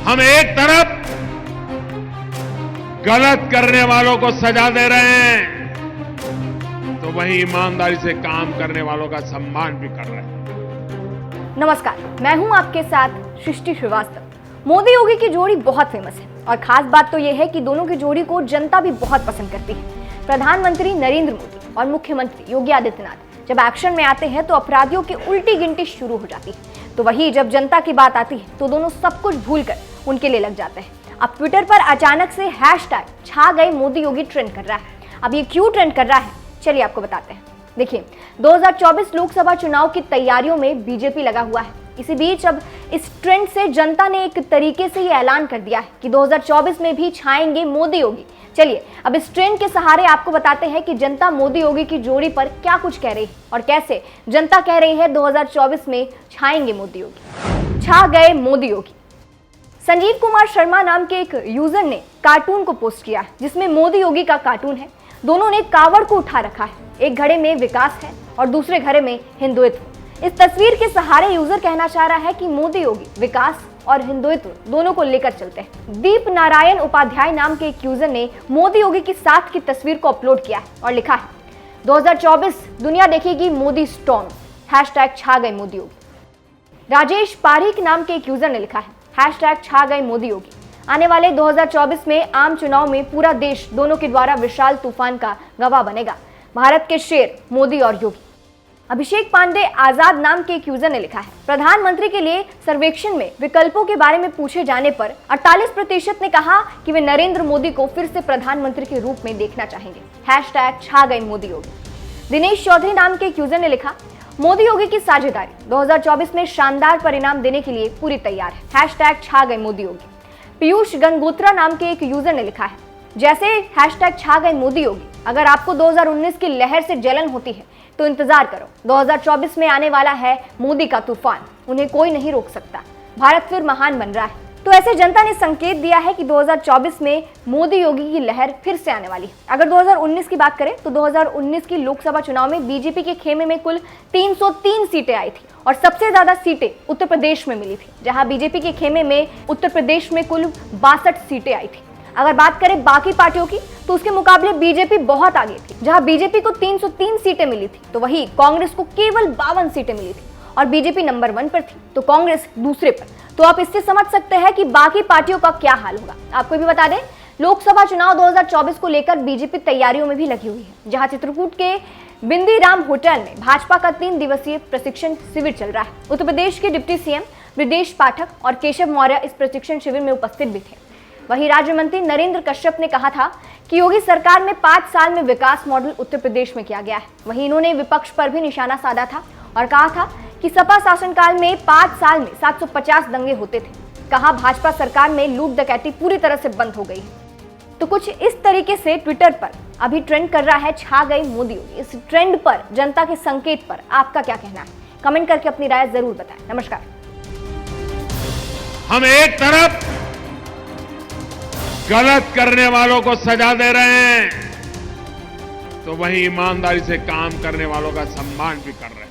हम एक तरफ गलत करने वालों को सजा दे रहे हैं तो वहीं ईमानदारी से काम करने वालों का सम्मान भी कर रहे हैं। नमस्कार, मैं हूं आपके साथ सृष्टि श्रीवास्तव। मोदी योगी की जोड़ी बहुत फेमस है और खास बात तो यह है कि दोनों की जोड़ी को जनता भी बहुत पसंद करती है। प्रधानमंत्री नरेंद्र मोदी और मुख्यमंत्री योगी आदित्यनाथ जब एक्शन में आते हैं तो अपराधियों की उल्टी गिनती शुरू हो जाती है, तो वही जब जनता की बात आती है तो दोनों सब कुछ भूलकर उनके लिए लग जाते हैं। अब ट्विटर पर अचानक से हैशटैग छा गए मोदी योगी ट्रेंड कर रहा है। अब ये क्यों ट्रेंड कर रहा है, चलिए आपको बताते हैं। देखिए, 2024 लोकसभा चुनाव की तैयारियों में बीजेपी लगा हुआ है। इसी बीच अब इस ट्रेंड से जनता ने एक तरीके से ये ऐलान कर दिया है कि 2024 में भी छाएंगे मोदी योगी। चलिए अब इस ट्रेंड के सहारे आपको बताते हैं कि जनता मोदी योगी की जोड़ी पर क्या कुछ कह रही है और कैसे जनता कह रही है 2024 में छाएंगे मोदी योगी। छा गए मोदी योगी। संजीव कुमार शर्मा नाम के एक यूजर ने कार्टून को पोस्ट किया है जिसमें मोदी योगी का कार्टून है। दोनों ने कावड़ को उठा रखा है, एक घड़े में विकास है और दूसरे घड़े में हिंदुत्व। इस तस्वीर के सहारे यूजर कहना चाह रहा है कि मोदी योगी विकास और हिंदुत्व दोनों को लेकर चलते हैं। दीप नारायण उपाध्याय नाम के एक यूजर ने मोदी योगी के साथ की तस्वीर को अपलोड किया है और लिखा है 2024 दुनिया देखेगी मोदी स्टॉर्म, हैशटैग छा गए मोदी योगी। राजेश पारीक नाम के एक यूजर ने लिखा है हैशटैग छा गए मोदी योगी। आने वाले 2024 में आम चुनाव में पूरा देश दोनों के द्वारा विशाल तूफान का गवाह बनेगा। भारत के शेर मोदी और योगी। अभिषेक पांडे आजाद नाम के एक यूजर ने लिखा है प्रधानमंत्री के लिए सर्वेक्षण में विकल्पों के बारे में पूछे जाने पर 48% ने कहा कि वे नरेंद्र मोदी को फिर से प्रधानमंत्री के रूप में देखना चाहेंगे, हैशटैग छा गए मोदी योगी। दिनेश चौधरी नाम के एक यूजर ने लिखा मोदी योगी की साझेदारी 2024 में शानदार परिणाम देने के लिए पूरी तैयार है, हैशटैग छा गए मोदी योगी। पीयूष गंगोत्रा नाम के एक यूजर ने लिखा है जैसे हैशटैग छा गए मोदी योगी। अगर आपको 2019 की लहर से जलन होती है तो इंतजार करो, 2024 में आने वाला है मोदी का तूफान, उन्हें कोई नहीं रोक सकता। भारत फिर महान बन रहा है। तो ऐसे जनता ने संकेत दिया है कि 2024 में मोदी योगी की लहर फिर से आने वाली है। अगर 2019 की बात करें तो 2019 की लोकसभा चुनाव में बीजेपी के खेमे में कुल 303 सीटें आई थी और सबसे ज्यादा सीटें उत्तर प्रदेश में मिली थी, जहां बीजेपी के खेमे में उत्तर प्रदेश में कुल 62 सीटें आई थी। अगर बात करें बाकी पार्टियों की तो उसके मुकाबले बीजेपी बहुत आगे थी, जहां बीजेपी को 303 सीटें मिली थी तो वहीं कांग्रेस को केवल 52 सीटें मिली थी और बीजेपी नंबर 1 पर थी तो कांग्रेस दूसरे पर। तो आप इससे समझ सकते हैं कि बाकी पार्टियों का क्या हाल होगा। आपको भी बता दें, लोकसभा चुनाव 2024 को लेकर बीजेपी तैयारियों में भी लगी हुई है, जहां चित्रकूट के बिंदीराम होटल में भाजपा का 3 दिवसीय प्रशिक्षण शिविर चल रहा है। उत्तर प्रदेश के डिप्टी सीएम ब्रजेश पाठक और केशव मौर्य इस प्रशिक्षण शिविर में उपस्थित भी थे। वहीं राज्य मंत्री नरेंद्र कश्यप ने कहा था कि योगी सरकार में 5 साल में विकास मॉडल उत्तर प्रदेश में किया गया है। वहीं इन्होंने विपक्ष पर भी निशाना साधा था और कहा था कि सपा शासनकाल में 5 साल में 750 दंगे होते थे। कहा भाजपा सरकार में लूट डकैती पूरी तरह से बंद हो गई है। तो कुछ इस तरीके से ट्विटर पर अभी ट्रेंड कर रहा है छा गई मोदी योगी। इस ट्रेंड पर, जनता के संकेत पर आपका क्या कहना है? कमेंट करके अपनी राय जरूर बताएं। नमस्कार। हम एक तरफ गलत करने वालों को सजा दे रहे हैं तो वहीं ईमानदारी से काम करने वालों का सम्मान भी कर रहे हैं।